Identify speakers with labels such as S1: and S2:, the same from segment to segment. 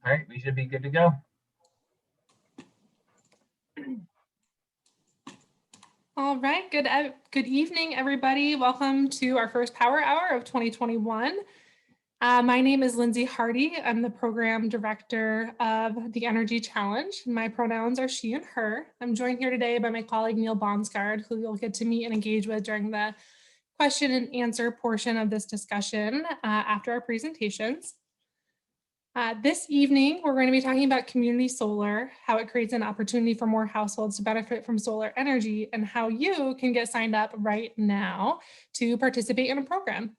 S1: All right, we should be good to go.
S2: All right, good evening, everybody. Welcome to our first Power Hour of 2021. My name is Lindsay Hardy. I'm the Program Director of the Energy Challenge. My pronouns are she and her. I'm joined here today by my colleague Neil Bonsgard, who you'll get to meet and engage with during the question and answer portion of this discussion after our presentations. This evening, we're going to be talking about community solar, how it creates an opportunity for more households to benefit from solar energy, and how you can get signed up right now to participate in a program.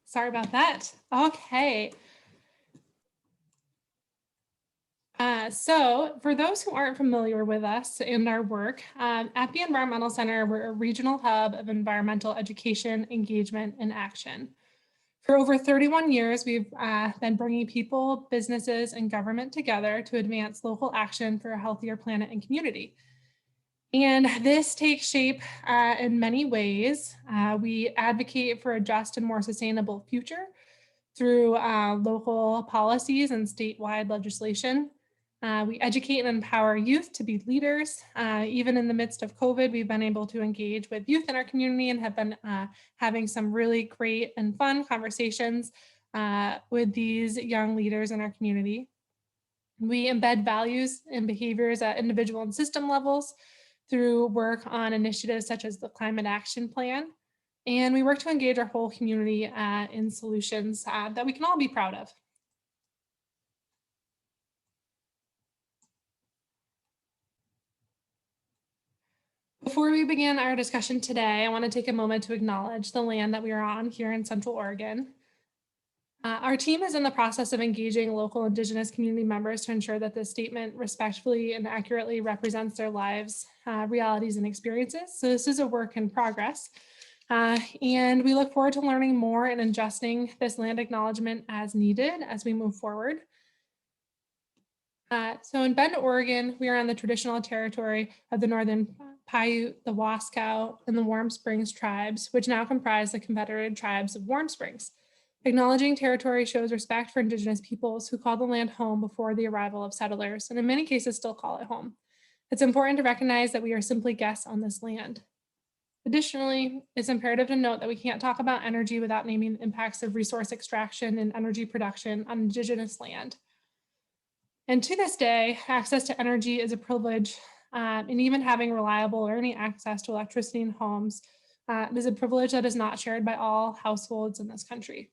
S2: Sorry about that. Okay. So for those who aren't familiar with us and our work, at the Environmental Center, we're a regional hub of environmental education, engagement, and action. For over 31 years, we've been bringing people, businesses, and government together to advance local action for a healthier planet and community. And this takes shape in many ways. We advocate for a just and more sustainable future through local policies and statewide legislation. We educate and empower youth to be leaders. Even in the midst of COVID, we've been able to engage with youth in our community and have been having some really great and fun conversations with these young leaders in our community. We embed values and behaviors at individual and system levels through work on initiatives such as the Climate Action Plan. And we work to engage our whole community in solutions that we can all be proud of. Before we begin our discussion today, I want to take a moment to acknowledge the land that we are on here in Central Oregon. Our team is in the process of engaging local Indigenous community members to ensure that this statement respectfully and accurately represents their lives, realities, and experiences. So this is a work in progress. And we look forward to learning more and adjusting this land acknowledgement as needed as we move forward. So in Bend, Oregon, we are on the traditional territory of the Northern Paiute, the Wascow, and the Warm Springs tribes, which now comprise the Confederated Tribes of Warm Springs. Acknowledging territory shows respect for Indigenous peoples who call the land home before the arrival of settlers, and in many cases still call it home. It's important to recognize that we are simply guests on this land. Additionally, it's imperative to note that we can't talk about energy without naming the impacts of resource extraction and energy production on Indigenous land. And to this day, access to energy is a privilege, and even having reliable or any access to electricity in homes is a privilege that is not shared by all households in this country.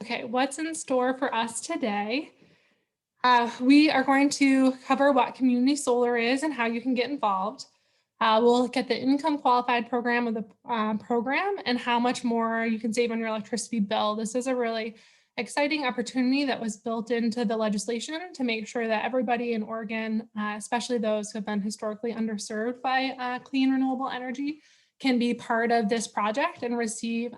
S2: Okay, what's in store for us today? We are going to cover what community solar is and how you can get involved. We'll look at the income qualified program of the program and how much more you can save on your electricity bill. This is a really exciting opportunity that was built into the legislation to make sure that everybody in Oregon, especially those who have been historically underserved by clean renewable energy, can be part of this project and receive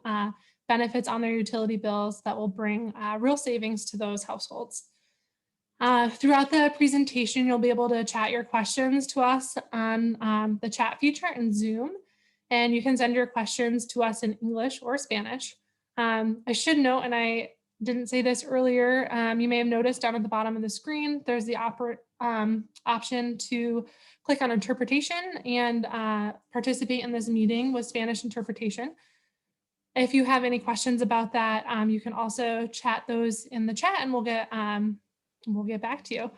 S2: benefits on their utility bills that will bring real savings to those households. Throughout the presentation, you'll be able to chat your questions to us on the chat feature in Zoom, and you can send your questions to us in English or Spanish. I should note, and I didn't say this earlier, you may have noticed down at the bottom of the screen, there's the option to click on interpretation and participate in this meeting with Spanish interpretation. If you have any questions about that, you can also chat those in the chat and we'll get back to you.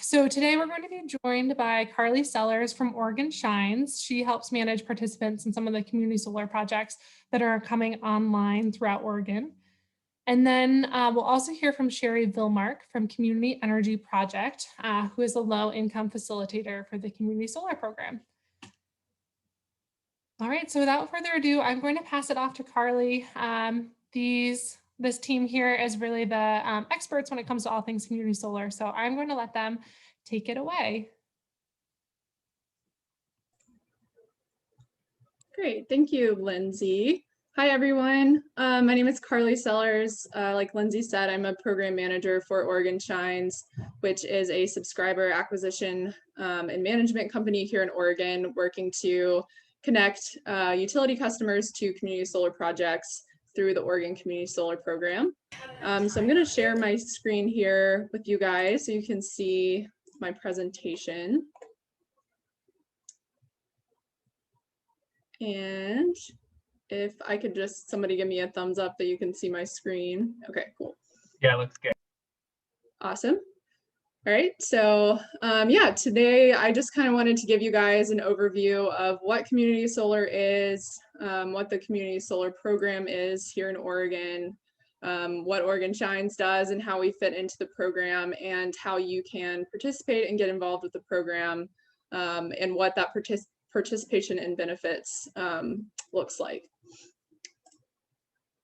S2: So today we're going to be joined by Carly Sellers from Oregon Shines. She helps manage participants in some of the community solar projects that are coming online throughout Oregon. And then we'll also hear from Sherry Vilmark from Community Energy Project, who is a low income facilitator for the community solar program. All right, so without further ado, I'm going to pass it off to Carly. This team here is really the experts when it comes to all things community solar. So I'm going to let them take it away.
S1: Great, thank you, Lindsay. Hi, everyone. My name is Carly Sellers. Like Lindsay said, I'm a program manager for Oregon Shines, which is a subscriber acquisition and management company here in Oregon, working to connect utility customers to community solar projects through the Oregon Community Solar Program. So I'm going to share my screen here with you guys so you can see my presentation. And if I could just, somebody give me a thumbs up that you can see my screen. Okay, cool.
S3: Yeah, looks good.
S1: Awesome. All right, so yeah, today I just kind of wanted to give you guys an overview of what community solar is, what the community solar program is here in Oregon, what Oregon Shines does and how we fit into the program, and how you can participate and get involved with the program, and what that participation and benefits looks like.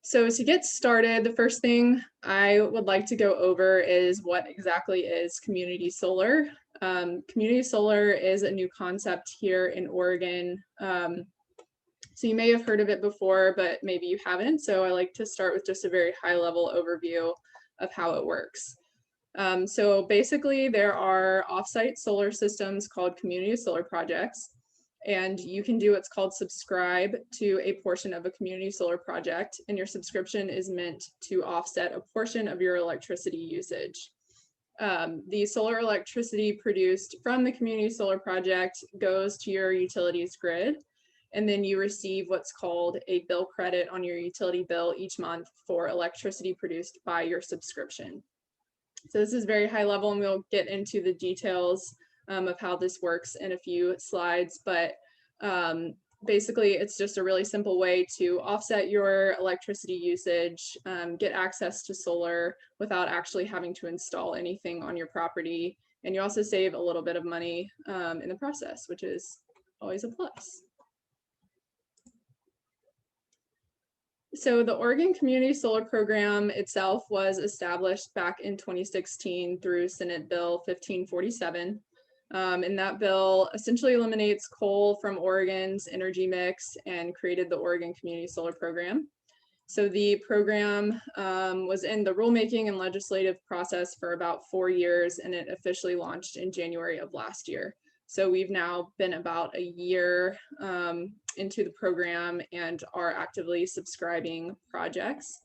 S1: So to get started, the first thing I would like to go over is what exactly is community solar. Community solar is a new concept here in Oregon. So you may have heard of it before, but maybe you haven't. So I like to start with just a very high level overview of how it works. So basically there are offsite solar systems called community solar projects. And you can do what's called subscribe to a portion of a community solar project, and your subscription is meant to offset a portion of your electricity usage. The solar electricity produced from the community solar project goes to your utilities grid, and then you receive what's called a bill credit on your utility bill each month for electricity produced by your subscription. So this is very high level, and we'll get into the details of how this works in a few slides, but basically it's just a really simple way to offset your electricity usage, get access to solar without actually having to install anything on your property, and you also save a little bit of money in the process, which is always a plus. So the Oregon Community Solar Program itself was established back in 2016 through Senate Bill 1547. And that bill essentially eliminates coal from Oregon's energy mix and created the Oregon Community Solar Program. So the program was in the rulemaking and legislative process for about 4 years, and it officially launched in January of last year. So we've now been about a year into the program and are actively subscribing projects.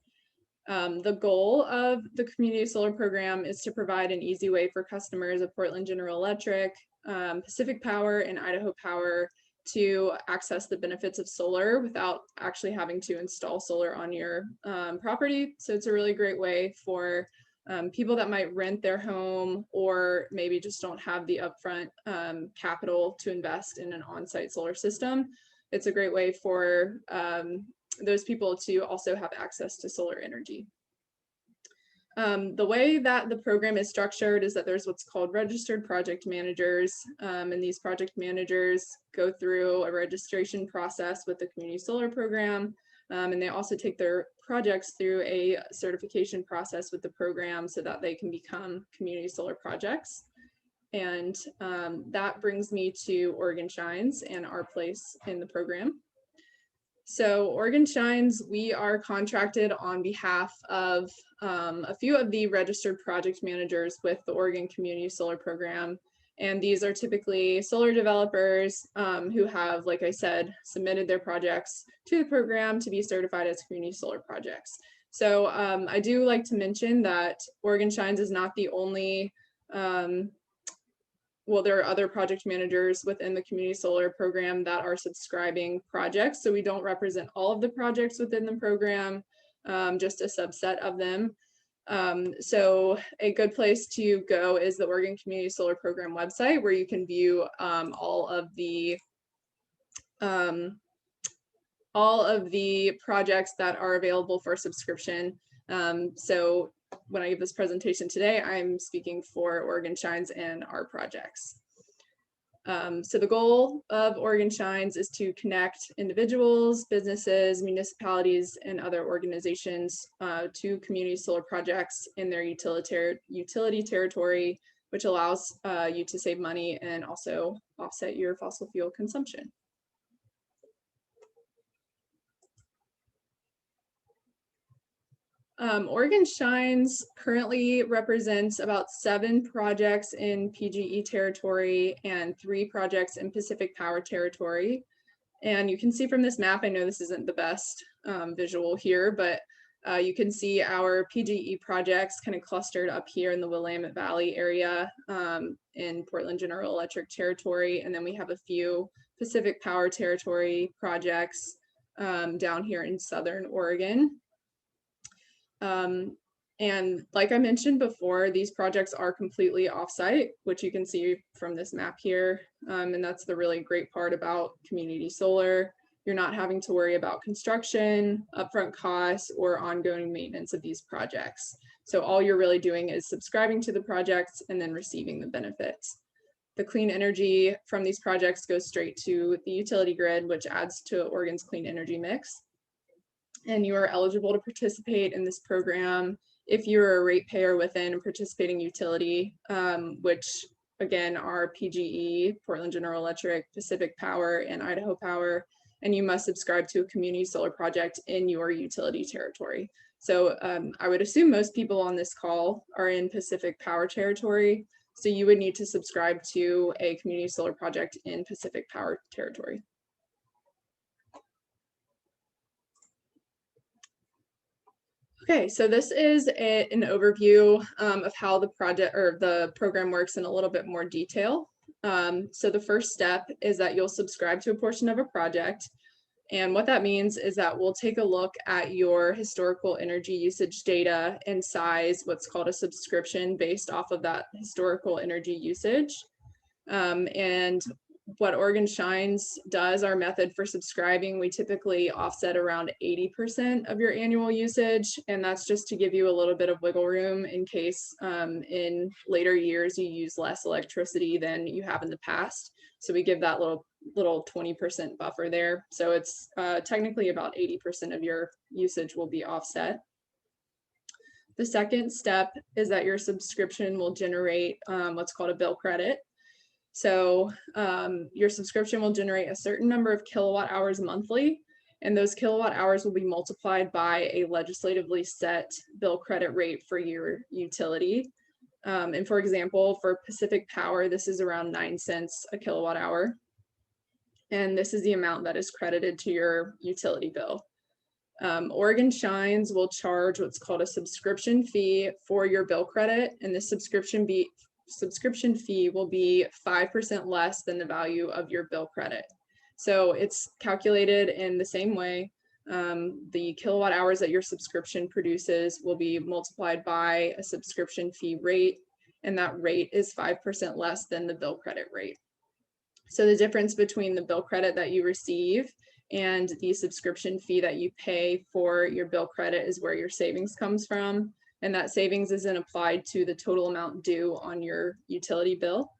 S1: The goal of the community solar program is to provide an easy way for customers of Portland General Electric, Pacific Power, and Idaho Power to access the benefits of solar without actually having to install solar on your property. So it's a really great way for people that might rent their home or maybe just don't have the upfront capital to invest in an on-site solar system. It's a great way for those people to also have access to solar energy. The way that the program is structured is that there's what's called registered project managers, and these project managers go through a registration process with the community solar program, and they also take their projects through a certification process with the program so that they can become community solar projects. And that brings me to Oregon Shines and our place in the program. So Oregon Shines, we are contracted on behalf of a few of the registered project managers with the Oregon Community Solar Program. And these are typically solar developers who have, like I said, submitted their projects to the program to be certified as community solar projects. So I do like to mention that Oregon Shines is not the only well, there are other project managers within the community solar program that are subscribing projects. So we don't represent all of the projects within the program, just a subset of them. So a good place to go is the Oregon Community Solar Program website, where you can view all of the projects that are available for subscription. So when I give this presentation today, I'm speaking for Oregon Shines and our projects. So the goal of Oregon Shines is to connect individuals, businesses, municipalities, and other organizations to community solar projects in their utility territory, which allows you to save money and also offset your fossil fuel consumption. Oregon Shines currently represents about 7 projects in PGE territory and 3 projects in Pacific Power territory. And you can see from this map, I know this isn't the best visual here, but you can see our PGE projects kind of clustered up here in the Willamette Valley area in Portland General Electric territory. And then we have a few Pacific Power territory projects down here in Southern Oregon. And like I mentioned before, these projects are completely offsite, which you can see from this map here. And that's the really great part about community solar. You're not having to worry about construction, upfront costs, or ongoing maintenance of these projects. So all you're really doing is subscribing to the projects and then receiving the benefits. The clean energy from these projects goes straight to the utility grid, which adds to Oregon's clean energy mix. And you are eligible to participate in this program if you're a ratepayer within a participating utility, which again are PGE, Portland General Electric, Pacific Power, and Idaho Power, and you must subscribe to a community solar project in your utility territory. So I would assume most people on this call are in Pacific Power territory, so you would need to subscribe to a community solar project in Pacific Power territory. Okay, so this is an overview of how the project or the program works in a little bit more detail. So the first step is that you'll subscribe to a portion of a project. And what that means is that we'll take a look at your historical energy usage data and size what's called a subscription based off of that historical energy usage. And what Oregon Shines does, our method for subscribing, we typically offset around 80% of your annual usage. And that's just to give you a little bit of wiggle room in case in later years you use less electricity than you have in the past. So we give that little 20% buffer there. So it's technically about 80% of your usage will be offset. The second step is that your subscription will generate what's called a bill credit. So your subscription will generate a certain number of kilowatt hours monthly, and those kilowatt hours will be multiplied by a legislatively set bill credit rate for your utility. And for example, for Pacific Power, this is around 9 cents a kilowatt hour. And this is the amount that is credited to your utility bill. Oregon Shines will charge what's called a subscription fee for your bill credit, and the subscription fee will be 5% less than the value of your bill credit. So it's calculated in the same way. The kilowatt hours that your subscription produces will be multiplied by a subscription fee rate, and that rate is 5% less than the bill credit rate. So the difference between the bill credit that you receive and the subscription fee that you pay for your bill credit is where your savings comes from. And that savings isn't applied to the total amount due on your utility bill.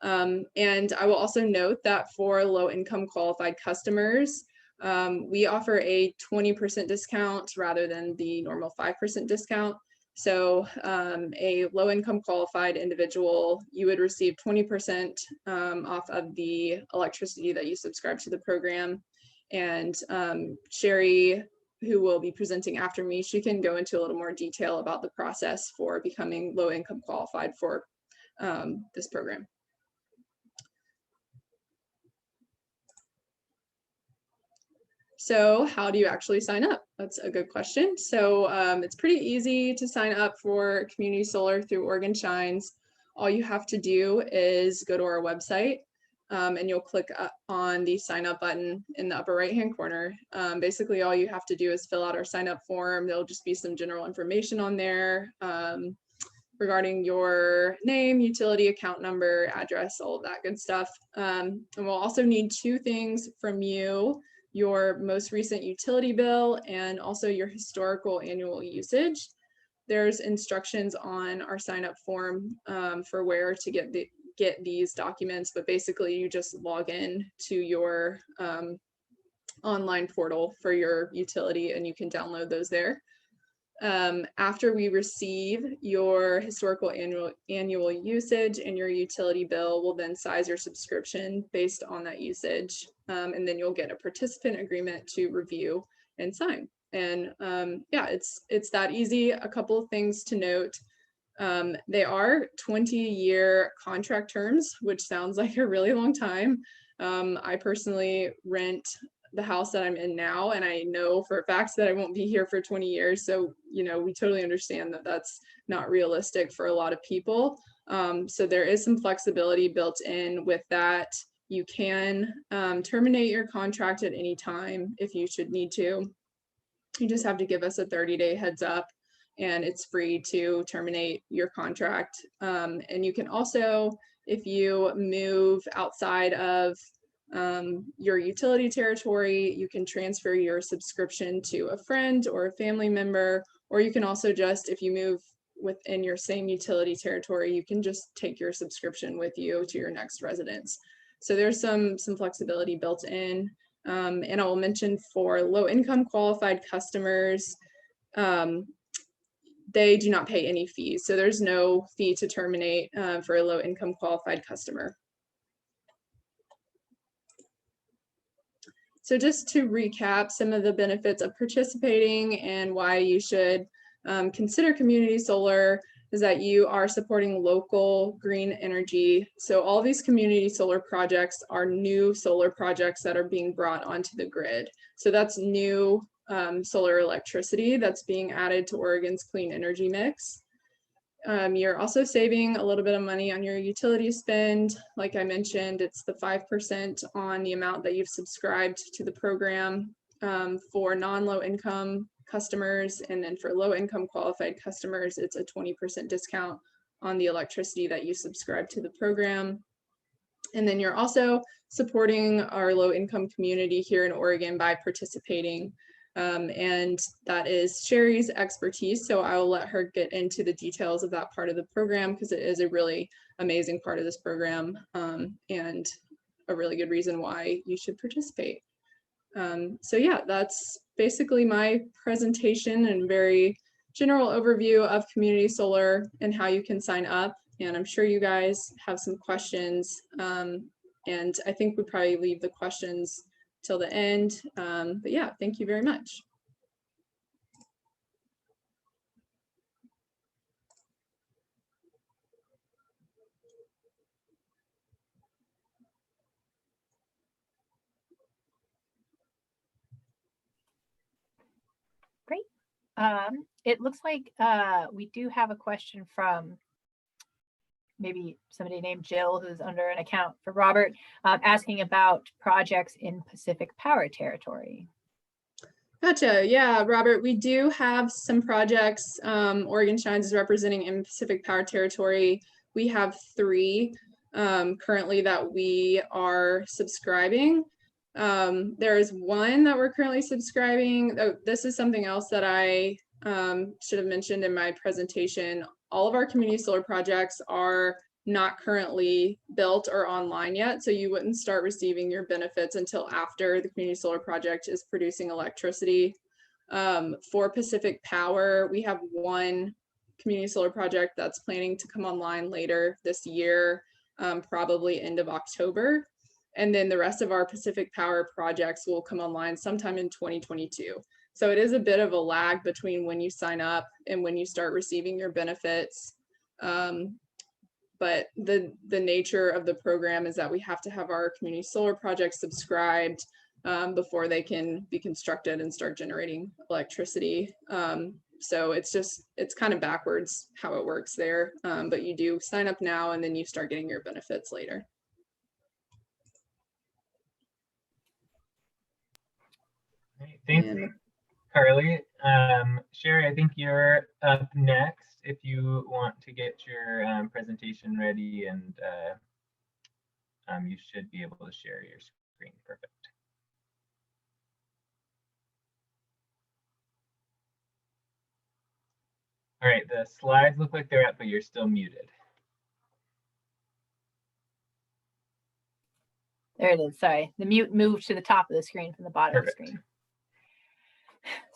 S1: And I will also note that for low income qualified customers, we offer a 20% discount rather than the normal 5% discount. So a low income qualified individual, you would receive 20% off of the electricity that you subscribe to the program. And Sherry, who will be presenting after me, she can go into a little more detail about the process for becoming low income qualified for this program. So how do you actually sign up? That's a good question. So it's pretty easy to sign up for community solar through Oregon Shines. All you have to do is go to our website and you'll click on the sign up button in the upper right hand corner. Basically, all you have to do is fill out our sign up form. There'll just be some general information on there regarding your name, utility account number, address, all of that good stuff. And we'll also need 2 things from you: your most recent utility bill and also your historical annual usage. There's instructions on our sign up form for where to get these documents, but basically you just log in to your online portal for your utility and you can download those there. After we receive your historical annual usage and your utility bill, we'll then size your subscription based on that usage. And then you'll get a participant agreement to review and sign. And yeah, it's that easy. A couple of things to note. They are 20-year contract terms, which sounds like a really long time. I personally rent the house that I'm in now, and I know for a fact that I won't be here for 20 years. So, you know, we totally understand that that's not realistic for a lot of people. So there is some flexibility built in with that. You can terminate your contract at any time if you should need to. You just have to give us a 30-day heads up, and it's free to terminate your contract. And you can also, if you move outside of your utility territory, you can transfer your subscription to a friend or a family member, or you can also just, if you move within your same utility territory, you can just take your subscription with you to your next residence. So there's some flexibility built in. And I will mention for low income qualified customers, they do not pay any fees. So there's no fee to terminate for a low income qualified customer. So just to recap some of the benefits of participating and why you should consider community solar is that you are supporting local green energy. So all these community solar projects are new solar projects that are being brought onto the grid. So that's new solar electricity that's being added to Oregon's clean energy mix. You're also saving a little bit of money on your utility spend. Like I mentioned, it's the 5% on the amount that you've subscribed to the program for non-low income customers. And then for low income qualified customers, it's a 20% discount on the electricity that you subscribe to the program. And then you're also supporting our low income community here in Oregon by participating. And that is Sherry's expertise. So I will let her get into the details of that part of the program because it is a really amazing part of this program and a really good reason why you should participate. So yeah, that's basically my presentation and very general overview of community solar and how you can sign up. And I'm sure you guys have some questions. And I think we probably leave the questions till the end. But yeah, thank you very much.
S3: Great. It looks like we do have a question from maybe somebody named Jill, who's under an account for Robert, asking about projects in Pacific Power territory.
S1: Gotcha. Yeah, Robert, we do have some projects Oregon Shines is representing in Pacific Power territory. We have 3 currently that we are subscribing. There is one that we're currently subscribing. Oh, this is something else that I should have mentioned in my presentation. All of our community solar projects are not currently built or online yet, so you wouldn't start receiving your benefits until after the community solar project is producing electricity. For Pacific Power, we have one community solar project that's planning to come online later this year, probably end of October. And then the rest of our Pacific Power projects will come online sometime in 2022. So it is a bit of a lag between when you sign up and when you start receiving your benefits. But the nature of the program is that we have to have our community solar projects subscribed before they can be constructed and start generating electricity. So it's kind of backwards how it works there. But you do sign up now and then you start getting your benefits later.
S4: Thanks, Carly. Sherry, I think you're up next if you want to get your presentation ready, and you should be able to share your screen. Perfect. All right, the slides look like they're up, but you're still muted.
S3: There it is. Sorry, the mute moved to the top of the screen from the bottom
S4: Perfect.
S3: of the screen.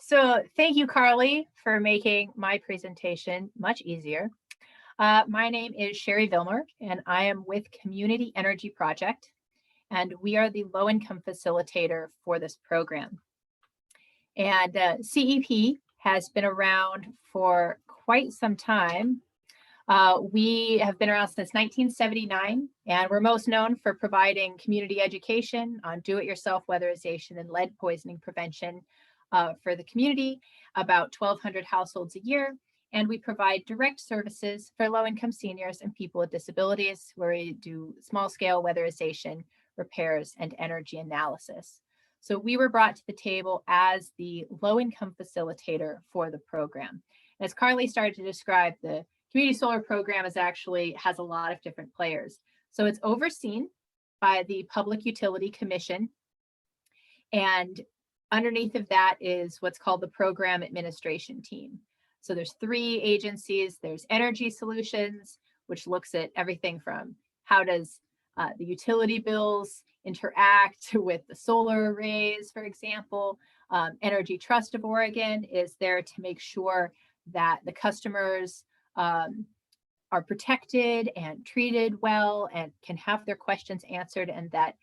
S3: So thank you, Carly, for making my presentation much easier. My name is Sherry Vilmer, and I am with Community Energy Project, and we are the low-income facilitator for this program. And CEP has been around for quite some time. We have been around since 1979, and we're most known for providing community education on do-it-yourself weatherization and lead poisoning prevention for the community, about 1,200 households a year. And we provide direct services for low-income seniors and people with disabilities, where we do small-scale weatherization, repairs, and energy analysis. So we were brought to the table as the low-income facilitator for the program. And as Carly started to describe, the Community Solar Program has a lot of different players. So it's overseen by the Public Utility Commission. And underneath of that is what's called the Program Administration Team. So there's 3 agencies. There's Energy Solutions, which looks at everything from how does the utility bills interact with the solar arrays, for example. Energy Trust of Oregon is there to make sure that the customers are protected and treated well and can have their questions answered, and that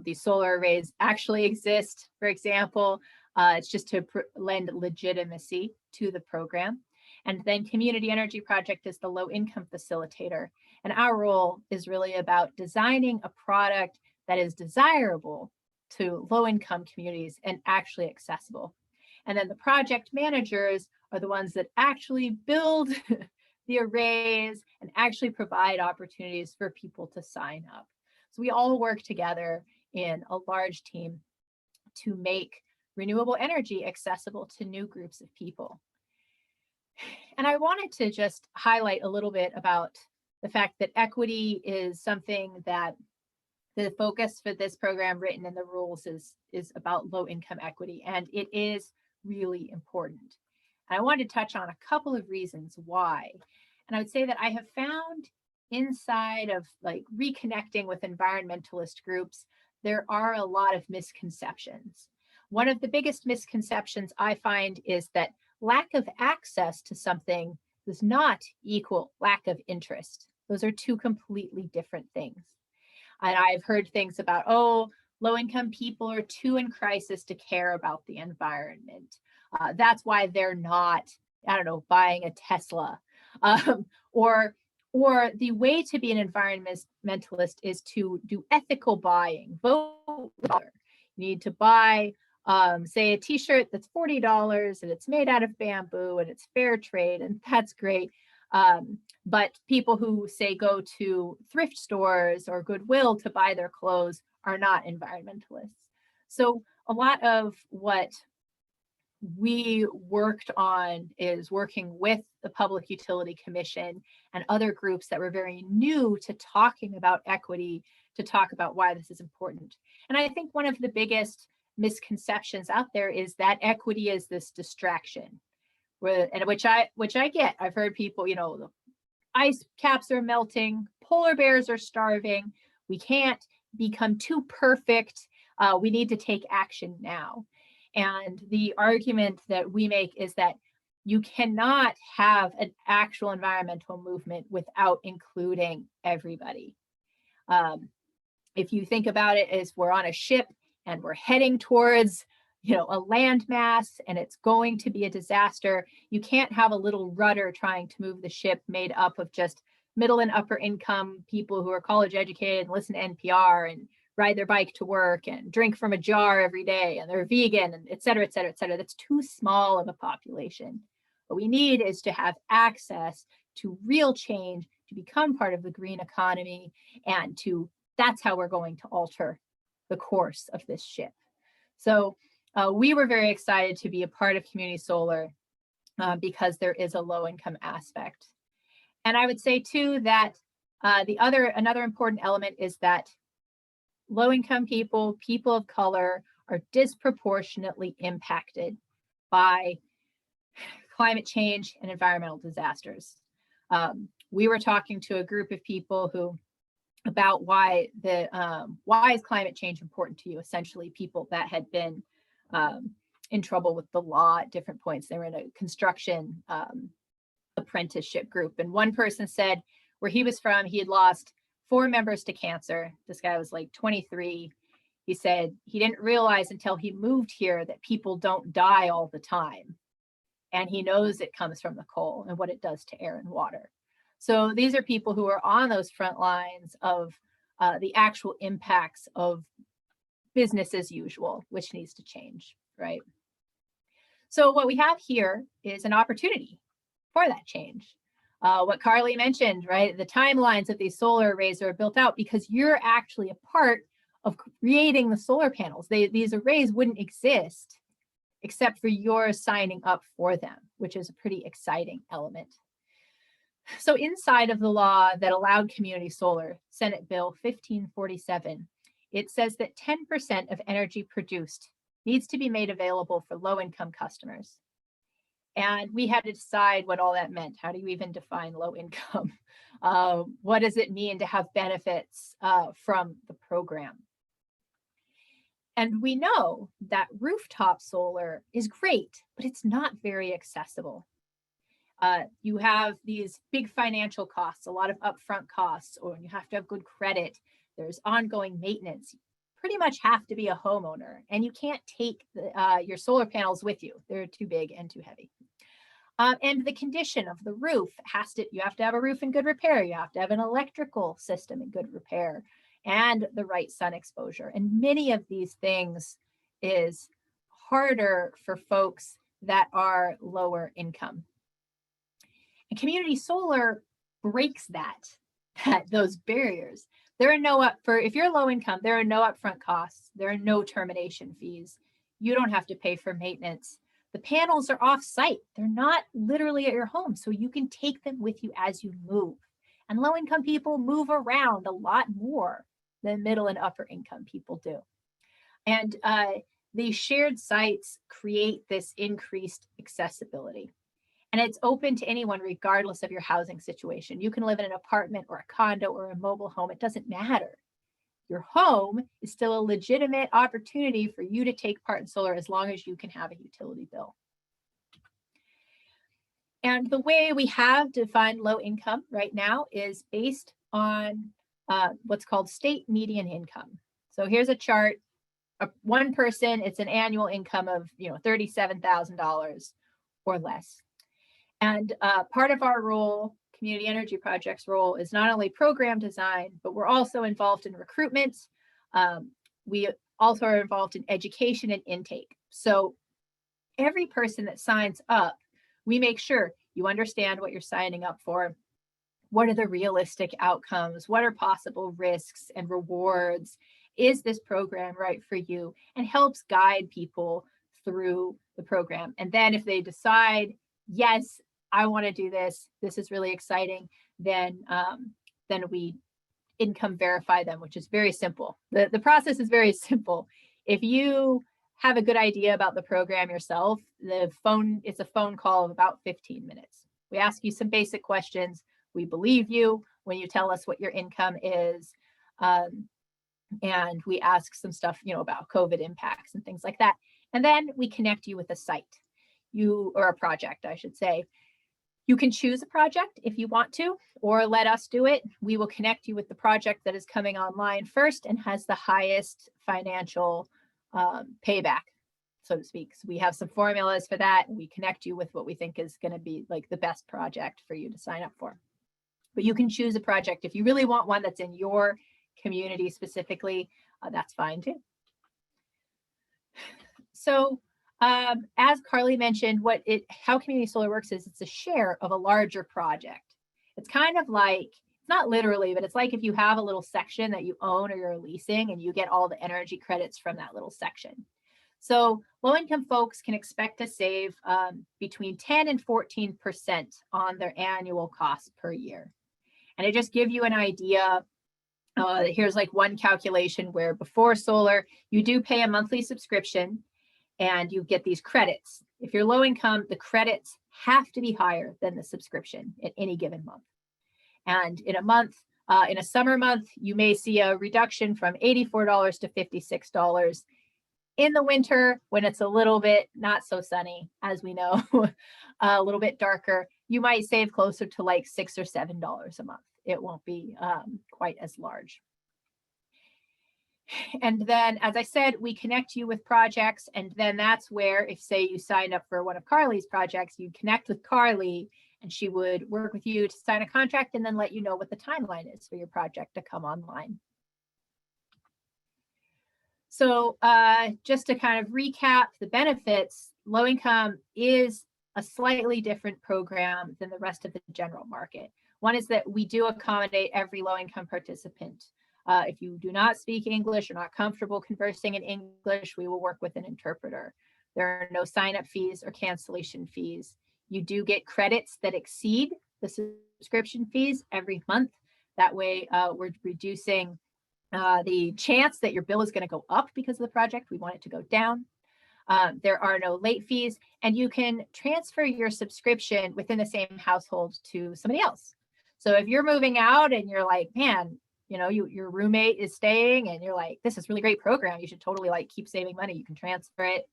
S3: these solar arrays actually exist, for example. It's just to lend legitimacy to the program. And then Community Energy Project is the low income facilitator. And our role is really about designing a product that is desirable to low income communities and actually accessible. And then the project managers are the ones that actually build the arrays and actually provide opportunities for people to sign up. So we all work together in a large team to make renewable energy accessible to new groups of people. And I wanted to just highlight a little bit about the fact that equity is something that the focus for this program written in the rules is about low income equity, and it is really important. And I wanted to touch on a couple of reasons why. And I would say that I have found inside of like reconnecting with environmentalist groups, there are a lot of misconceptions. One of the biggest misconceptions I find is that lack of access to something does not equal lack of interest. Those are 2 completely different things. And I've heard things about, oh, low-income people are too in crisis to care about the environment. That's why they're not, I don't know, buying a Tesla. Or the way to be an environmentalist is to do ethical buying. Vote. You need to buy, say, a t-shirt that's $40 and it's made out of bamboo and it's fair trade, and that's great. But people who say go to thrift stores or Goodwill to buy their clothes are not environmentalists. So a lot of what we worked on is working with the Public Utility Commission and other groups that were very new to talking about equity, to talk about why this is important. And I think one of the biggest misconceptions out there is that equity is this distraction, which I get. I've heard people, the ice caps are melting, polar bears are starving, we can't become too perfect, we need to take action now. And the argument that we make is that you cannot have an actual environmental movement without including everybody. If you think about it as we're on a ship and we're heading towards a landmass and it's going to be a disaster, you can't have a little rudder trying to move the ship made up of just middle and upper income people who are college educated and listen to NPR and ride their bike to work and drink from a jar every day and they're vegan and et cetera, et cetera, et cetera. That's too small of a population. What we need is to have access to real change, to become part of the green economy, and that's how we're going to alter the course of this ship. So we were very excited to be a part of Community Solar because there is a low income aspect. And I would say too that another important element is that low-income people of color are disproportionately impacted by climate change and environmental disasters. We were talking to a group of people about why is climate change important to you? Essentially, people that had been in trouble with the law at different points. They were in a construction apprenticeship group, and one person said where he was from, he had lost 4 members to cancer. This guy was like 23. He said he didn't realize until he moved here that people don't die all the time. And he knows it comes from the coal and what it does to air and water. So these are people who are on those front lines of the actual impacts of business as usual, which needs to change, right? So what we have here is an opportunity for that change. What Carly mentioned, right? The timelines of these solar arrays are built out because you're actually a part of creating the solar panels. These arrays wouldn't exist except for your signing up for them, which is a pretty exciting element. So inside of the law that allowed community solar, Senate Bill 1547, it says that 10% of energy produced needs to be made available for low-income customers. And we had to decide what all that meant. How do you even define low income? What does it mean to have benefits from the program? And we know that rooftop solar is great, but it's not very accessible. You have these big financial costs, a lot of upfront costs, or you have to have good credit. There's ongoing maintenance. You pretty much have to be a homeowner, and you can't take your solar panels with you. They're too big and too heavy. And the condition of the roof you have to have a roof in good repair. You have to have an electrical system in good repair and the right sun exposure. And many of these things is harder for folks that are lower income. And community solar breaks those barriers. There are if you're low income, there are no upfront costs. There are no termination fees. You don't have to pay for maintenance. The panels are off site. They're not literally at your home. So you can take them with you as you move. And low income people move around a lot more than middle and upper income people do. And these shared sites create this increased accessibility. And it's open to anyone regardless of your housing situation. You can live in an apartment or a condo or a mobile home. It doesn't matter. Your home is still a legitimate opportunity for you to take part in solar as long as you can have a utility bill. And the way we have defined low income right now is based on what's called state median income. So here's a chart. One person, it's an annual income of $37,000 or less. And part of our role, Community Energy Project's role, is not only program design, but we're also involved in recruitment. We also are involved in education and intake. So every person that signs up, we make sure you understand what you're signing up for. What are the realistic outcomes? What are possible risks and rewards? Is this program right for you? And helps guide people through the program. And then if they decide, yes, I want to do this, this is really exciting, then we income verify them, which is very simple. The process is very simple. If you have a good idea about the program yourself, it's a phone call of about 15 minutes. We ask you some basic questions. We believe you when you tell us what your income is. And we ask some stuff, about COVID impacts and things like that. And then we connect you with a site, or a project, I should say. You can choose a project if you want to, or let us do it. We will connect you with the project that is coming online first and has the highest financial payback, so to speak. So we have some formulas for that. And we connect you with what we think is going to be like the best project for you to sign up for. But you can choose a project. If you really want one that's in your community specifically, that's fine too. So as Carly mentioned, how community solar works is it's a share of a larger project. It's kind of like, it's not literally, but it's like if you have a little section that you own or you're leasing and you get all the energy credits from that little section. So low-income folks can expect to save between 10 and 14% on their annual cost per year. And to just give you an idea, here's like one calculation where before solar, you do pay a monthly subscription and you get these credits. If you're low income, the credits have to be higher than the subscription at any given month. And in a summer month, you may see a reduction from $84 to $56. In the winter, when it's a little bit not so sunny, as we know, a little bit darker, you might save closer to like $6 or $7 a month. It won't be quite as large. And then, as I said, we connect you with projects. And then that's where, if say you signed up for one of Carly's projects, you'd connect with Carly and she would work with you to sign a contract and then let you know what the timeline is for your project to come online. So just to kind of recap the benefits, low income is a slightly different program than the rest of the general market. One is that we do accommodate every low income participant. If you do not speak English or not comfortable conversing in English, we will work with an interpreter. There are no sign-up fees or cancellation fees. You do get credits that exceed the subscription fees every month. That way, we're reducing the chance that your bill is going to go up because of the project. We want it to go down. There are no late fees, and you can transfer your subscription within the same household to somebody else. So if you're moving out and you're like, man, you know, your roommate is staying and you're like, this is really great program, you should totally like keep saving money, you can transfer it.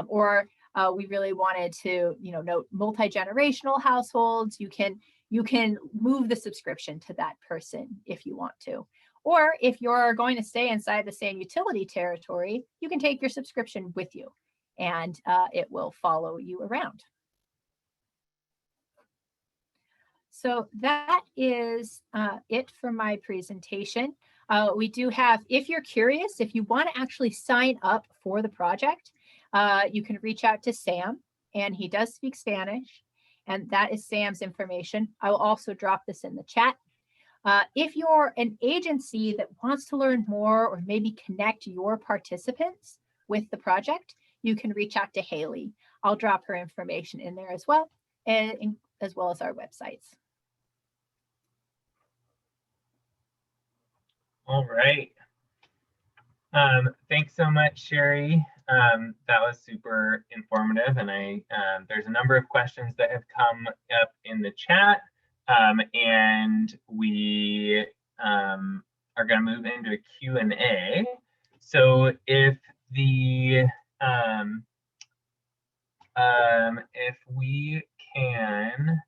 S3: Or we really wanted to, you know, note multi-generational households, you can move the subscription to that person if you want to. Or if you're going to stay inside the same utility territory, you can take your subscription with you and it will follow you around. So that is it for my presentation. We do have, if you're curious, if you want to actually sign up for the project, you can reach out to Sam, and he does speak Spanish, and that is Sam's information. I will also drop this in the chat. If you're an agency that wants to learn more or maybe connect your participants with the project, you can reach out to Haley. I'll drop her information in there as well, and as well as our websites.
S4: All right. Thanks so much, Sherry. That was super informative, and there's a number of questions that have come up in the chat, and we are going to move into a Q&A. So if we can,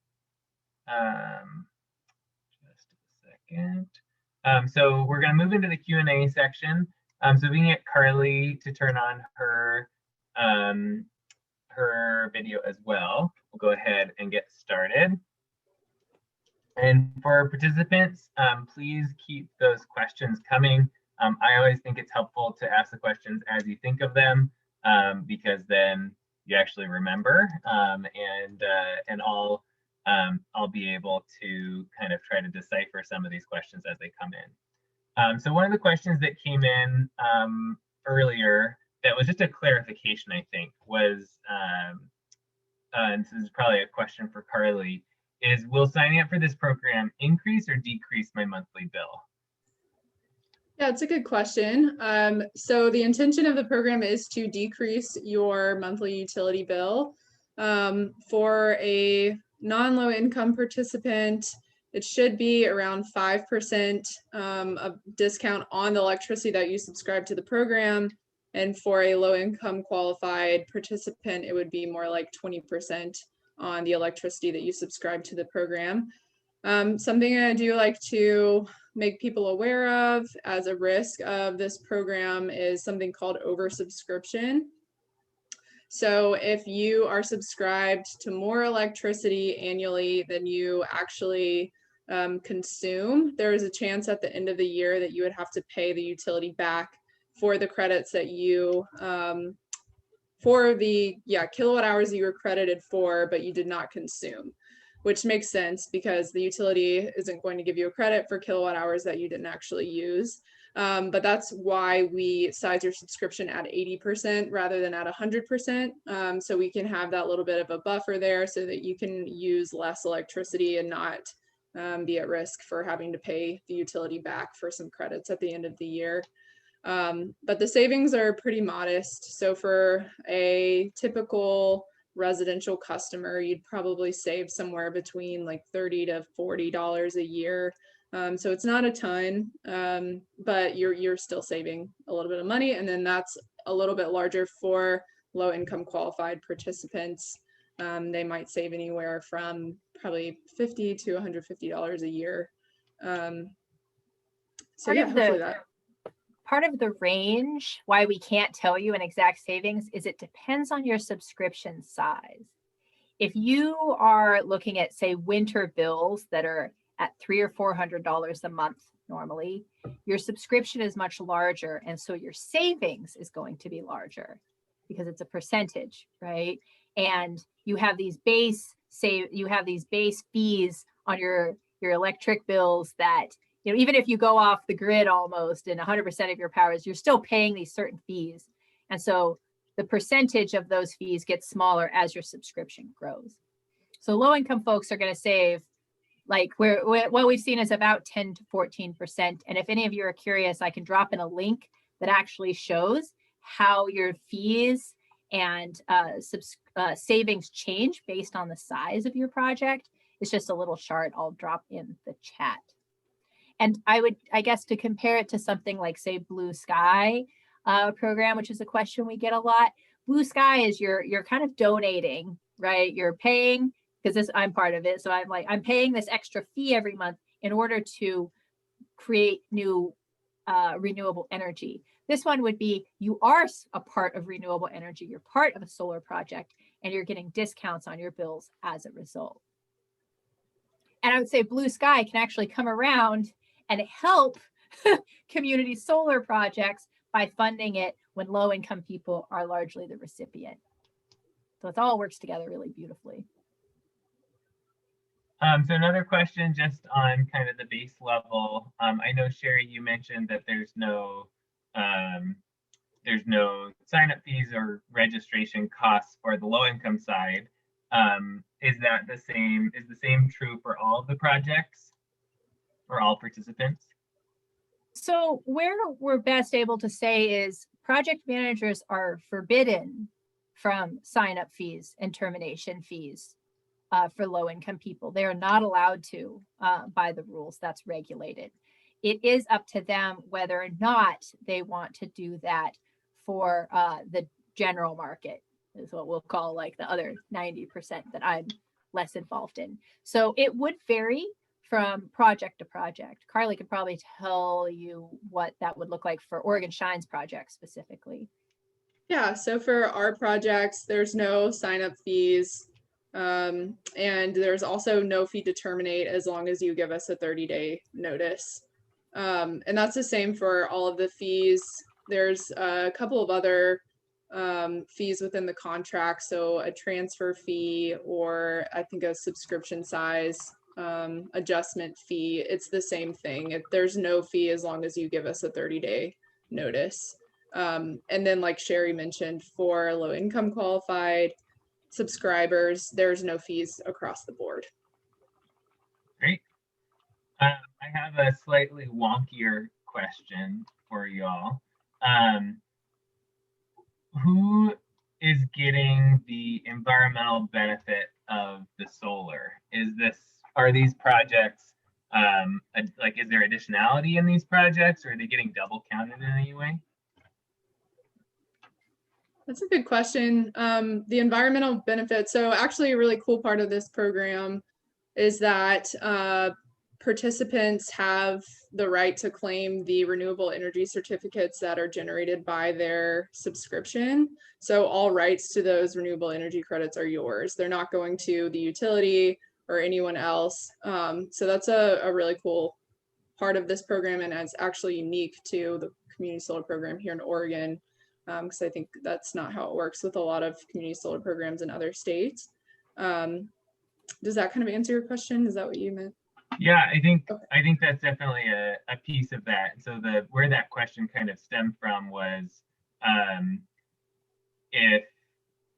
S4: just a second. So we're going to move into the Q&A section. So we can get Carly to turn on her her video as well. We'll go ahead and get started. And for our participants, please keep those questions coming. I always think it's helpful to ask the questions as you think of them, because then you actually remember, and I'll be able to kind of try to decipher some of these questions as they come in. So one of the questions that came in earlier that was just a clarification, I think, was, and this is probably a question for Carly, is will signing up for this program increase or decrease my monthly bill?
S1: Yeah, it's a good question. So the intention of the program is to decrease your monthly utility bill. For a non-low income participant, it should be around 5% of discount on the electricity that you subscribe to the program. And for a low income qualified participant, it would be more like 20% on the electricity that you subscribe to the program. Something I do like to make people aware of as a risk of this program is something called oversubscription. So if you are subscribed to more electricity annually than you actually consume, there is a chance at the end of the year that you would have to pay the utility back for the credits that you, for the kilowatt hours that you were credited for, but you did not consume, which makes sense because the utility isn't going to give you a credit for kilowatt hours that you didn't actually use. But that's why we size your subscription at 80% rather than at 100%. So we can have that little bit of a buffer there so that you can use less electricity and not be at risk for having to pay the utility back for some credits at the end of the year. But the savings are pretty modest. So for a typical residential customer, you'd probably save somewhere between like $30 to $40 a year. So it's not a ton, but you're still saving a little bit of money. And then that's a little bit larger for low income qualified participants. They might save anywhere from probably $50 to $150 a year. So yeah, hopefully that.
S3: part of the range, why we can't tell you an exact savings, is it depends on your subscription size. If you are looking at, say, winter bills that are at $300 or $400 a month normally, your subscription is much larger, and so your savings is going to be larger because it's a percentage, right? And you have these base fees on your electric bills that, you know, even if you go off the grid almost and 100% of your power is, you're still paying these certain fees. And so the percentage of those fees gets smaller as your subscription grows. So low income folks are going to save, like what we've seen is about 10 to 14%. And if any of you are curious, I can drop in a link that actually shows how your fees and savings change based on the size of your project. It's just a little chart I'll drop in the chat. And I guess to compare it to something like, say, Blue Sky program, which is a question we get a lot. Blue Sky is you're kind of donating, right? You're paying, because I'm part of it. So I'm paying this extra fee every month in order to create new renewable energy. This one would be, you are a part of renewable energy. You're part of a solar project, and you're getting discounts on your bills as a result. And I would say Blue Sky can actually come around and help community solar projects by funding it when low-income people are largely the recipient. So it all works together really beautifully.
S4: So another question just on kind of the base level. I know, Sherry, you mentioned that there's no sign-up fees or registration costs for the low-income side. Is that the same? Is the same true for all of the projects or all participants?
S3: So where we're best able to say is project managers are forbidden from sign-up fees and termination fees for low-income people. They are not allowed to by the rules. That's regulated. It is up to them whether or not they want to do that for the general market, is what we'll call like the other 90% that I'm less involved in. So it would vary from project to project. Carly could probably tell you what that would look like for Oregon Shines project specifically.
S1: Yeah, so for our projects, there's no sign-up fees. And there's also no fee to terminate as long as you give us a 30-day notice. And that's the same for all of the fees. There's a couple of other fees within the contract. So a transfer fee, or I think a subscription size adjustment fee. It's the same thing. There's no fee as long as you give us a 30-day notice. And then, like Sherry mentioned, for low income qualified subscribers, there's no fees across the board.
S4: Great. I have a slightly wonkier question for y'all. Who is getting the environmental benefit of the solar? Are these projects, like, is there additionality in these projects, or are they getting double counted in any way?
S1: That's a good question. The environmental benefits. So actually a really cool part of this program is that participants have the right to claim the renewable energy certificates that are generated by their subscription. So all rights to those renewable energy credits are yours. They're not going to the utility or anyone else. So that's a really cool part of this program, and it's actually unique to the community solar program here in Oregon, because I think that's not how it works with a lot of community solar programs in other states. Does that kind of answer your question? Is that what you meant?
S4: Yeah, I think
S1: Okay.
S4: that's definitely a piece of that. So where that question kind of stemmed from was if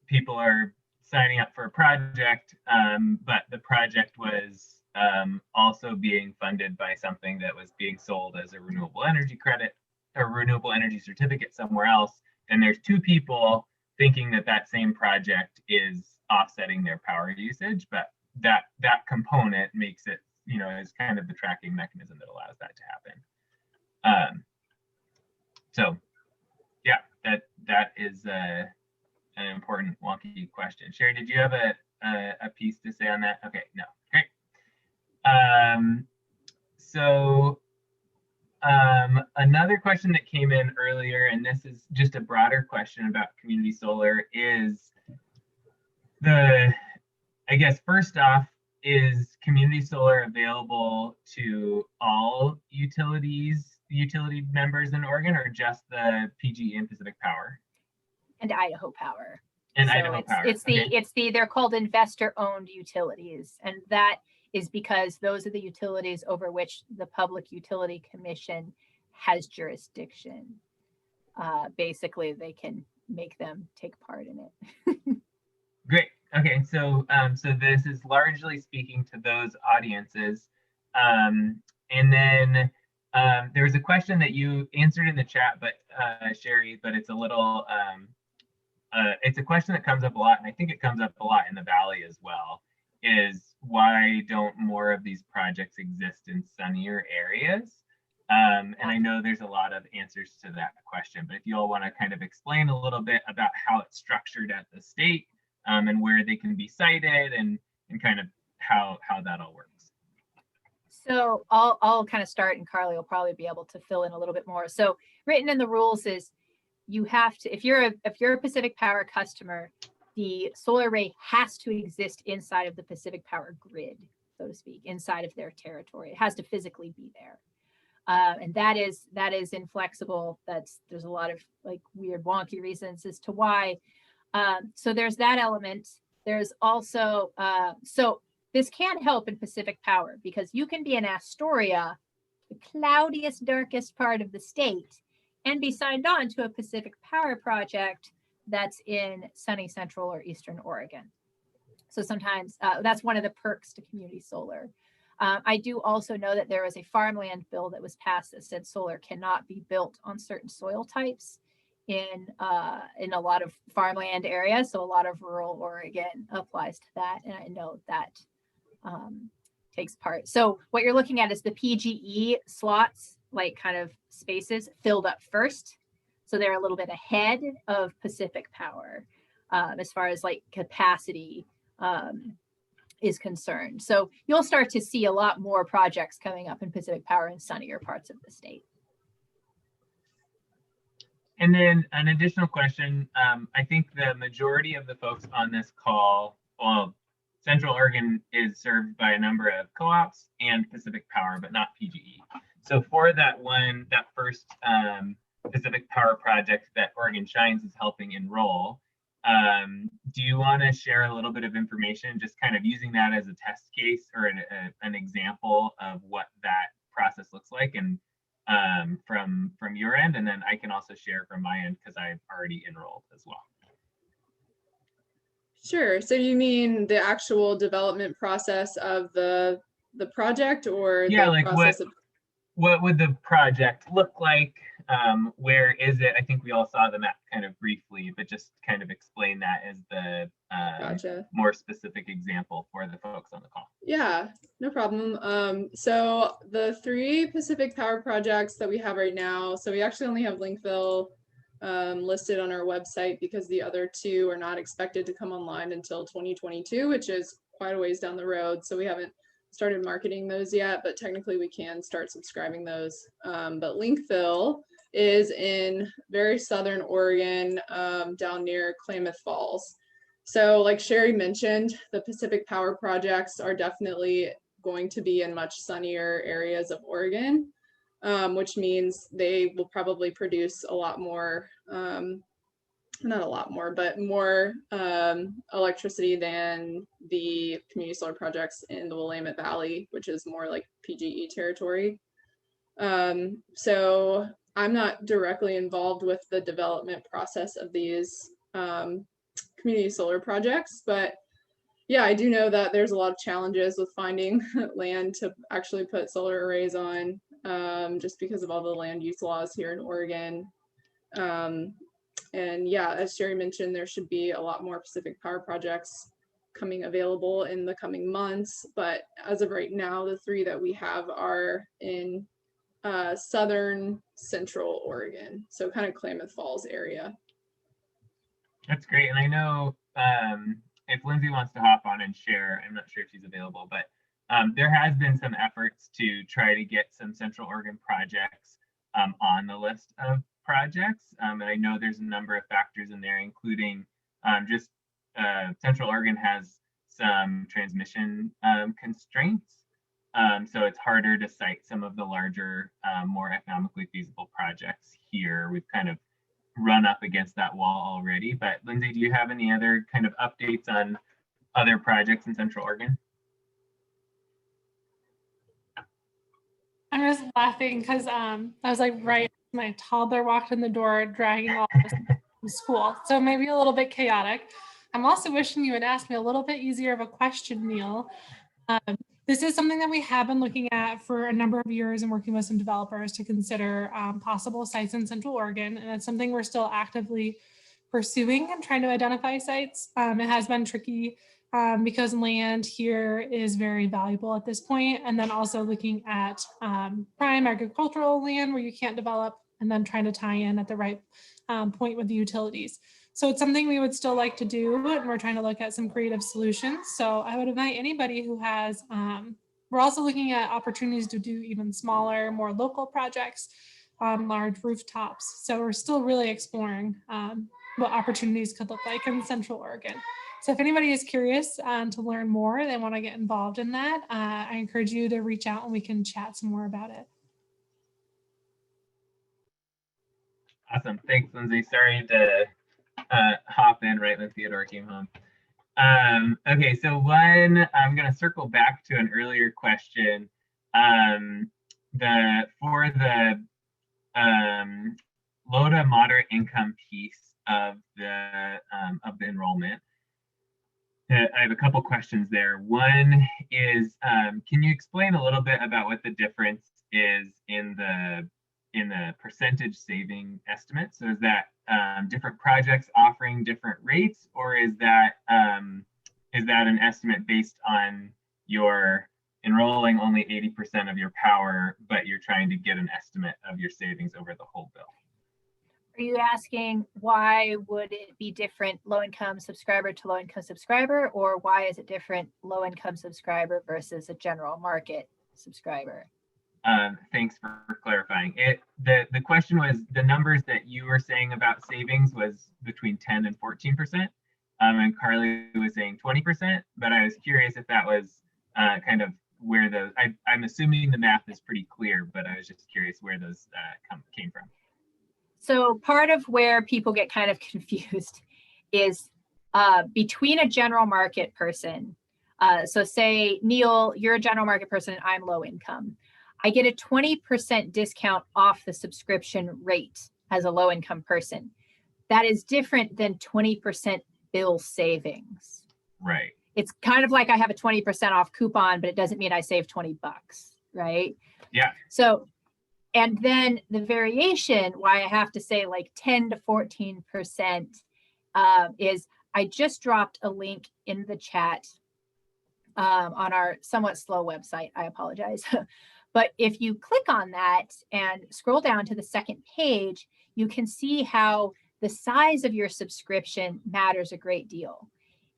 S4: people are signing up for a project, but the project was also being funded by something that was being sold as a renewable energy credit or renewable energy certificate somewhere else, then there's two people thinking that same project is offsetting their power usage, but that component makes it, is kind of the tracking mechanism that allows that to happen. So yeah, that is an important wonky question. Sherry, did you have a piece to say on that? Okay, no, great. So another question that came in earlier, and this is just a broader question about community solar, is I guess first off, is community solar available to all utility members in Oregon, or just the PG and Pacific Power?
S3: And Idaho Power.
S4: And
S3: So
S4: Idaho Power.
S3: they're called investor-owned utilities, and that is because those are the utilities over which the Public Utility Commission has jurisdiction. Basically, they can make them take part in it.
S4: Great. Okay, so so this is largely speaking to those audiences, and then there was a question that you answered in the chat, but Sherry, but it's a little it's a question that comes up a lot, and I think it comes up a lot in the Valley as well. Is why don't more of these projects exist in sunnier areas? And I know there's a lot of answers to that question, but if you all want to kind of explain a little bit about how it's structured at the state, and where they can be cited, and kind of how that all works.
S3: So I'll kind of start, and Carly will probably be able to fill in a little bit more. So written in the rules is you have to, if you're a Pacific Power customer, the solar array has to exist inside of the Pacific Power grid, so to speak, inside of their territory. It has to physically be there. And that is inflexible. There's a lot of like weird wonky reasons as to why. So there's that element. There's also, so this can't help in Pacific Power, because you can be in Astoria, the cloudiest, darkest part of the state, and be signed on to a Pacific Power project that's in sunny Central or Eastern Oregon. So sometimes that's one of the perks to community solar. I do also know that there was a farmland bill that was passed that said solar cannot be built on certain soil types in a lot of farmland areas. So a lot of rural Oregon applies to that, and I know that takes part. So what you're looking at is the PGE slots, like kind of spaces, filled up first. So they're a little bit ahead of Pacific Power as far as like capacity is concerned. So you'll start to see a lot more projects coming up in Pacific Power in sunnier parts of the state.
S4: And then an additional question, I think the majority of the folks on this call, well, Central Oregon is served by a number of co-ops and Pacific Power, but not PGE. So for that first Pacific Power project that Oregon Shines is helping enroll, do you want to share a little bit of information, just kind of using that as a test case or an example of what that process looks like, and from your end, and then I can also share from my end because I've already enrolled as well.
S1: Sure. So you mean the actual development process of the project, or
S4: yeah,
S1: the
S4: like
S1: process
S4: what would the project look like? Where is it? I think we all saw the map kind of briefly, but just kind of explain that as the
S1: Gotcha.
S4: more specific example for the folks on the call.
S1: Yeah, no problem. So the 3 Pacific Power projects that we have right now, so we actually only have Linkville listed on our website because the other 2 are not expected to come online until 2022, which is quite a ways down the road. So we haven't started marketing those yet, but technically we can start subscribing those. But Linkville is in very southern Oregon, down near Klamath Falls. So like Sherry mentioned, the Pacific Power projects are definitely going to be in much sunnier areas of Oregon, which means they will probably produce a lot more, not a lot more, but more electricity than the community solar projects in the Willamette Valley, which is more like PGE territory. So I'm not directly involved with the development process of these community solar projects, but yeah, I do know that there's a lot of challenges with finding land to actually put solar arrays on, just because of all the land use laws here in Oregon. And yeah, as Sherry mentioned, there should be a lot more Pacific Power projects coming available in the coming months. But as of right now, the 3 that we have are in southern central Oregon, so kind of Klamath Falls area.
S4: That's great. And I know if Lindsay wants to hop on and share, I'm not sure if she's available, but there has been some efforts to try to get some Central Oregon projects on the list of projects. And I know there's a number of factors in there, including just Central Oregon has some transmission constraints. So it's harder to cite some of the larger, more economically feasible projects here. We've kind of run up against that wall already. But Lindsay, do you have any other kind of updates on other projects in Central Oregon?
S2: I'm just laughing because I was like, right, my toddler walked in the door dragging all this from school. So maybe a little bit chaotic. I'm also wishing you would ask me a little bit easier of a question, Neil. This is something that we have been looking at for a number of years and working with some developers to consider possible sites in Central Oregon. And it's something we're still actively pursuing and trying to identify sites. It has been tricky because land here is very valuable at this point. And then also looking at prime agricultural land where you can't develop, and then trying to tie in at the right point with the utilities. So it's something we would still like to do, and we're trying to look at some creative solutions. So I would invite anybody who has, we're also looking at opportunities to do even smaller, more local projects, large rooftops. So we're still really exploring what opportunities could look like in Central Oregon. So if anybody is curious to learn more, they want to get involved in that, I encourage you to reach out and we can chat some more about it.
S4: Awesome. Thanks, Lindsay. Sorry to hop in right when Theodore came home. Okay, so one, I'm going to circle back to an earlier question. For the low to moderate income piece of the enrollment, I have a couple questions there. One is, can you explain a little bit about what the difference is in the percentage saving estimate? So is that different projects offering different rates, or is that an estimate based on your enrolling only 80% of your power, but you're trying to get an estimate of your savings over the whole bill?
S3: Are you asking why would it be different low income subscriber to low income subscriber, or why is it different low income subscriber versus a general market subscriber?
S4: Thanks for clarifying it. The question was, the numbers that you were saying about savings was between 10 and 14%. And Carly was saying 20%, but I was curious if that was kind of where those, I'm assuming the math is pretty clear, but I was just curious where those came from.
S3: So part of where people get kind of confused is between a general market person. So say, Neil, you're a general market person and I'm low income. I get a 20% discount off the subscription rate as a low income person. That is different than 20% bill savings.
S4: Right.
S3: It's kind of like I have a 20% off coupon, but it doesn't mean I save 20 bucks, right?
S4: Yeah.
S3: So, and then the variation, why I have to say like 10 to 14% is I just dropped a link in the chat on our somewhat slow website. I apologize. But if you click on that and scroll down to the second page, you can see how the size of your subscription matters a great deal.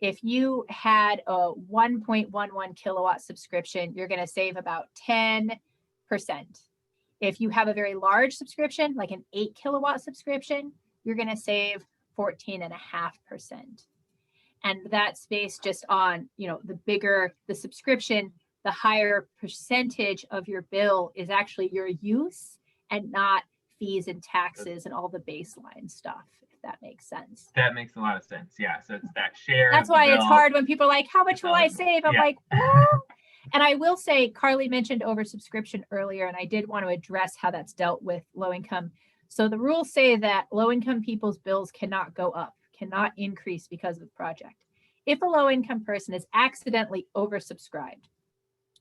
S3: If you had a 1.11 kilowatt subscription, you're going to save about 10%. If you have a very large subscription, like an 8 kilowatt subscription, you're going to save 14.5%. And that's based just on, the bigger the subscription, the higher percentage of your bill is actually your use and not fees and taxes and all the baseline stuff, if that makes sense.
S4: That makes a lot of sense. Yeah. So it's that share.
S3: That's why it's hard when people are like, how much will I save? I'm like, well, and I will say, Carly mentioned oversubscription earlier, and I did want to address how that's dealt with low income. So the rules say that low income people's bills cannot go up, cannot increase because of the project. If a low income person is accidentally oversubscribed,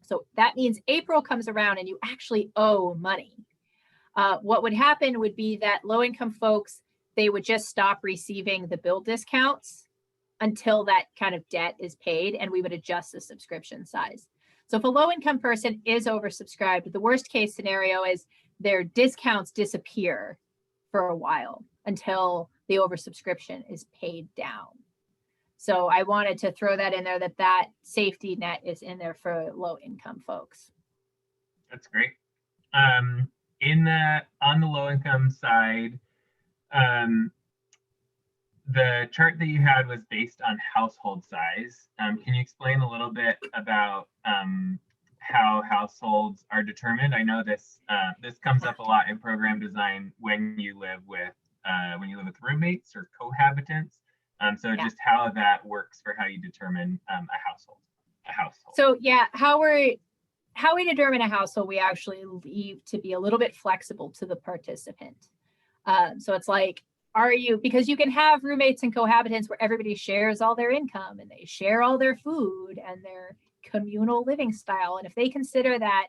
S3: so that means April comes around and you actually owe money. What would happen would be that low income folks, they would just stop receiving the bill discounts until that kind of debt is paid, and we would adjust the subscription size. So if a low income person is oversubscribed, the worst case scenario is their discounts disappear for a while until the oversubscription is paid down. So I wanted to throw that in there, that safety net is in there for low income folks.
S4: That's great. on the low income side, the chart that you had was based on household size. Can you explain a little bit about how households are determined? I know this comes up a lot in program design when you live with roommates or cohabitants. So just how that works for how you determine a household.
S3: So yeah, how we determine a household, we actually leave to be a little bit flexible to the participant. So it's like, because you can have roommates and cohabitants where everybody shares all their income and they share all their food and their communal living style. And if they consider that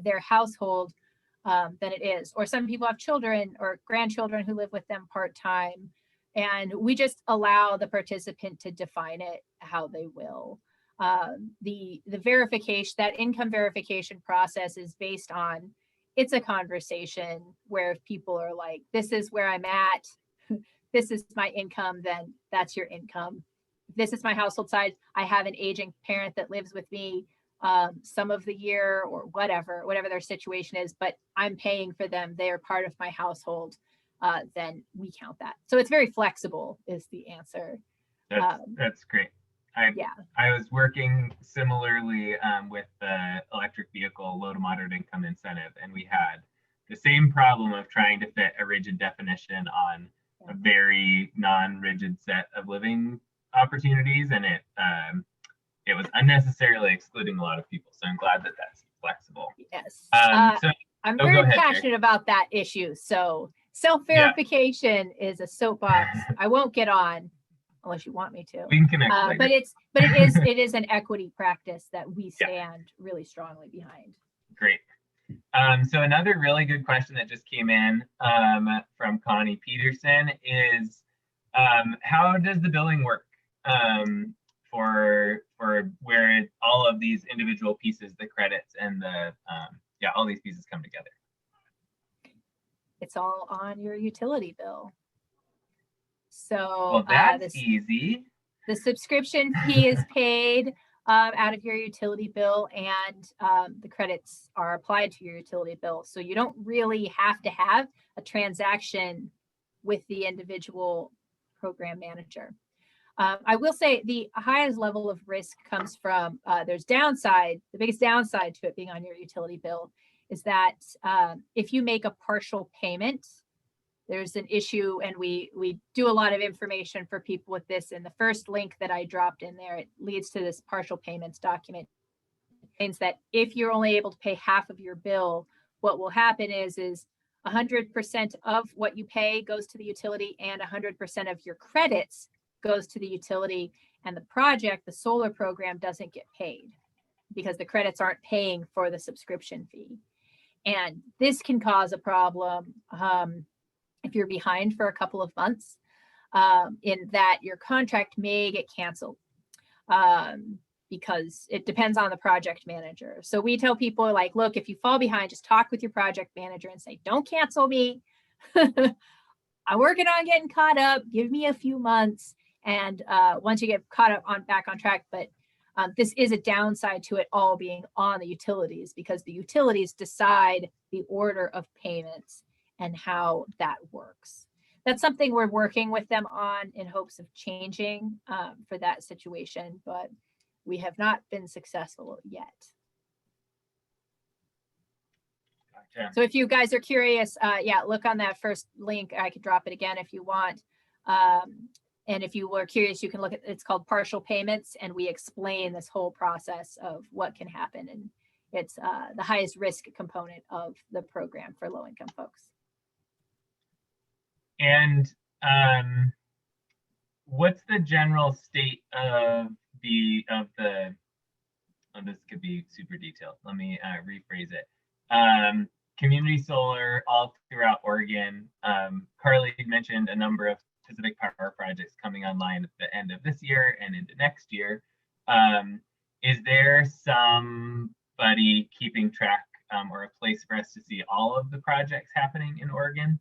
S3: their household, then it is. Or some people have children or grandchildren who live with them part-time. And we just allow the participant to define it how they will. The verification, that income verification process is based on, it's a conversation where if people are like, this is where I'm at, this is my income, then that's your income. This is my household size. I have an aging parent that lives with me some of the year or whatever their situation is, but I'm paying for them. They are part of my household. Then we count that. So it's very flexible is the answer.
S4: That's great. I was working similarly with the electric vehicle low to moderate income incentive, and we had the same problem of trying to fit a rigid definition on a very non-rigid set of living opportunities, and it was unnecessarily excluding a lot of people. So I'm glad that that's flexible.
S3: Yes.
S4: So
S3: I'm very passionate about that issue. So self-verification is a soapbox I won't get on unless you want me to.
S4: We can connect later.
S3: But it is an equity practice that we stand really strongly behind.
S4: Great. So another really good question that just came in from Connie Peterson is, how does the billing work for where all of these individual pieces, the credits and the all these pieces come together?
S3: It's all on your utility bill. So
S4: well, that's easy.
S3: The subscription fee is paid out of your utility bill, and the credits are applied to your utility bill. So you don't really have to have a transaction with the individual program manager. I will say the highest level of risk comes from, there's downside. The biggest downside to it being on your utility bill is that if you make a partial payment, there's an issue, and we do a lot of information for people with this. In the first link that I dropped in there, it leads to this partial payments document. It means that if you're only able to pay half of your bill, what will happen is 100% of what you pay goes to the utility, and 100% of your credits goes to the utility, and the project, the solar program, doesn't get paid because the credits aren't paying for the subscription fee. And this can cause a problem if you're behind for a couple of months, in that your contract may get canceled because it depends on the project manager. So we tell people, like, look, if you fall behind, just talk with your project manager and say, don't cancel me. I'm working on getting caught up. Give me a few months. And once you get caught up back on track, but this is a downside to it all being on the utilities, because the utilities decide the order of payments and how that works. That's something we're working with them on in hopes of changing for that situation, but we have not been successful yet. Gotcha. So if you guys are curious, look on that first link. I could drop it again if you want. And if you were curious, you can look at, it's called partial payments, and we explain this whole process of what can happen. And it's the highest risk component of the program for low income folks.
S4: And what's the general state of this could be super detailed. Let me rephrase it. Community solar all throughout Oregon. Carly mentioned a number of Pacific Power projects coming online at the end of this year and into next year. Is there somebody keeping track or a place for us to see all of the projects happening in Oregon,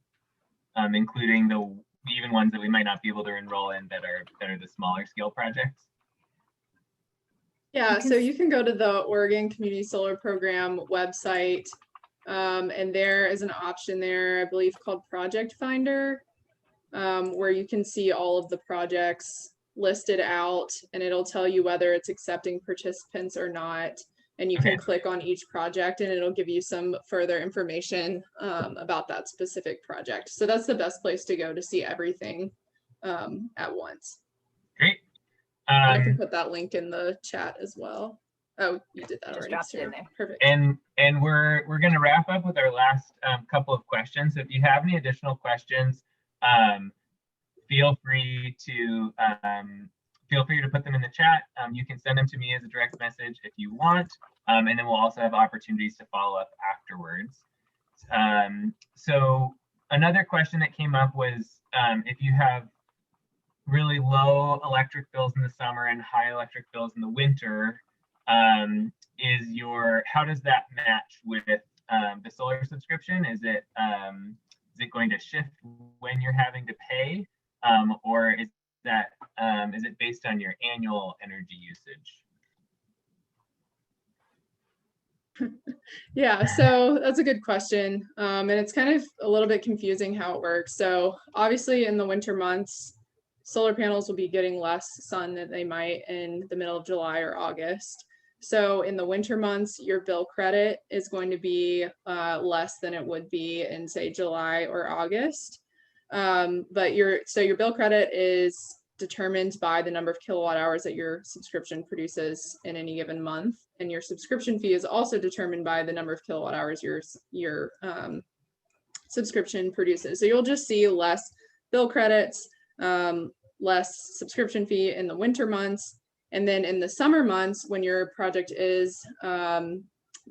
S4: including the even ones that we might not be able to enroll in that are the smaller scale projects?
S1: Yeah, so you can go to the Oregon Community Solar Program website, And there is an option there, I believe, called Project Finder, where you can see all of the projects listed out, and it'll tell you whether it's accepting participants or not. And you can click on each project and it'll give you some further information about that specific project. So that's the best place to go to see everything at once.
S4: Great.
S1: And I can put that link in the chat as well. Oh, you did that already.
S3: Dropped it in there.
S1: Perfect.
S4: And we're going to wrap up with our last couple of questions. So if you have any additional questions, feel free to put them in the chat. You can send them to me as a direct message if you want, and then we'll also have opportunities to follow up afterwards. So another question that came up was if you have really low electric bills in the summer and high electric bills in the winter, how does that match with the solar subscription? Is it going to shift when you're having to pay, or is it based on your annual energy usage?
S1: Yeah, so that's a good question. And it's kind of a little bit confusing how it works. So obviously in the winter months, solar panels will be getting less sun than they might in the middle of July or August. So in the winter months, your bill credit is going to be less than it would be in, say, July or August. But your bill credit is determined by the number of kilowatt hours that your subscription produces in any given month, and your subscription fee is also determined by the number of kilowatt hours your subscription produces. So you'll just see less bill credits, less subscription fee in the winter months, and then in the summer months when your project is kind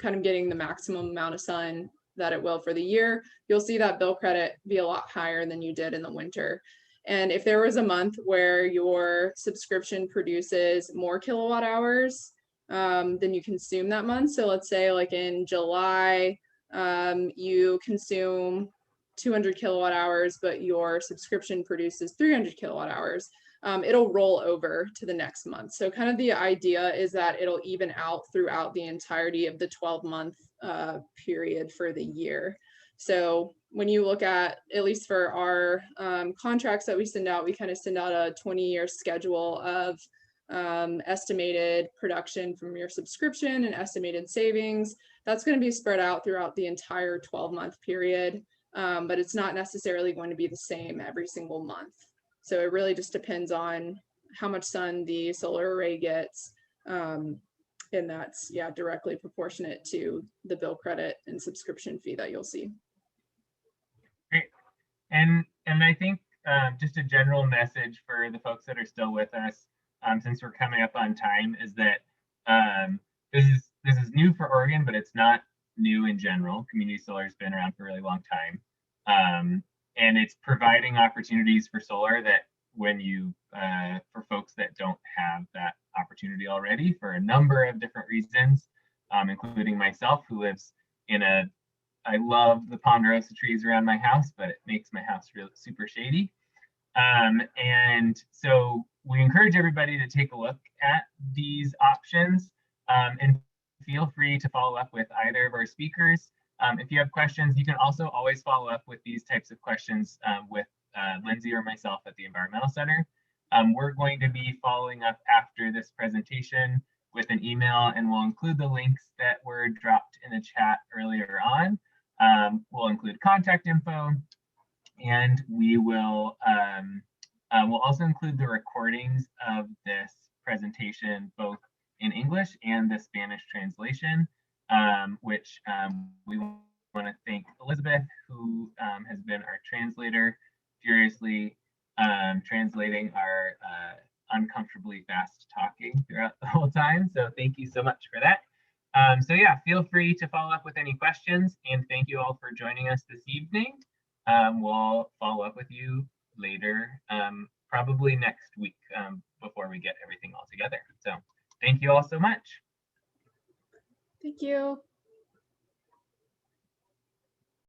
S1: of getting the maximum amount of sun that it will for the year, you'll see that bill credit be a lot higher than you did in the winter. And if there was a month where your subscription produces more kilowatt hours than you consume that month, so let's say like in July, you consume 200 kilowatt hours, but your subscription produces 300 kilowatt hours, it'll roll over to the next month. So kind of the idea is that it'll even out throughout the entirety of the 12-month period for the year. So when you look at least for our contracts that we send out, we kind of send out a 20-year schedule of estimated production from your subscription and estimated savings. That's going to be spread out throughout the entire 12-month period, but it's not necessarily going to be the same every single month. So it really just depends on how much sun the solar array gets. And that's, yeah, directly proportionate to the bill credit and subscription fee that you'll see.
S4: Great. And I think just a general message for the folks that are still with us, since we're coming up on time, is that this is new for Oregon, but it's not new in general. Community solar has been around for a really long time. And it's providing opportunities for solar that for folks that don't have that opportunity already for a number of different reasons, including myself, who lives I love the ponderosa trees around my house, but it makes my house really super shady. And so we encourage everybody to take a look at these options, and feel free to follow up with either of our speakers. If you have questions, you can also always follow up with these types of questions with Lindsay or myself at the Environmental Center. We're going to be following up after this presentation with an email, and we'll include the links that were dropped in the chat earlier on. We'll include contact info, and we'll also include the recordings of this presentation, both in English and the Spanish translation, which we want to thank Elizabeth, who has been our translator, furiously translating our uncomfortably fast talking throughout the whole time. So thank you so much for that. So yeah, feel free to follow up with any questions, and thank you all for joining us this evening. We'll follow up with you later, probably next week, before we get everything all together. So thank you all so much.
S1: Thank you.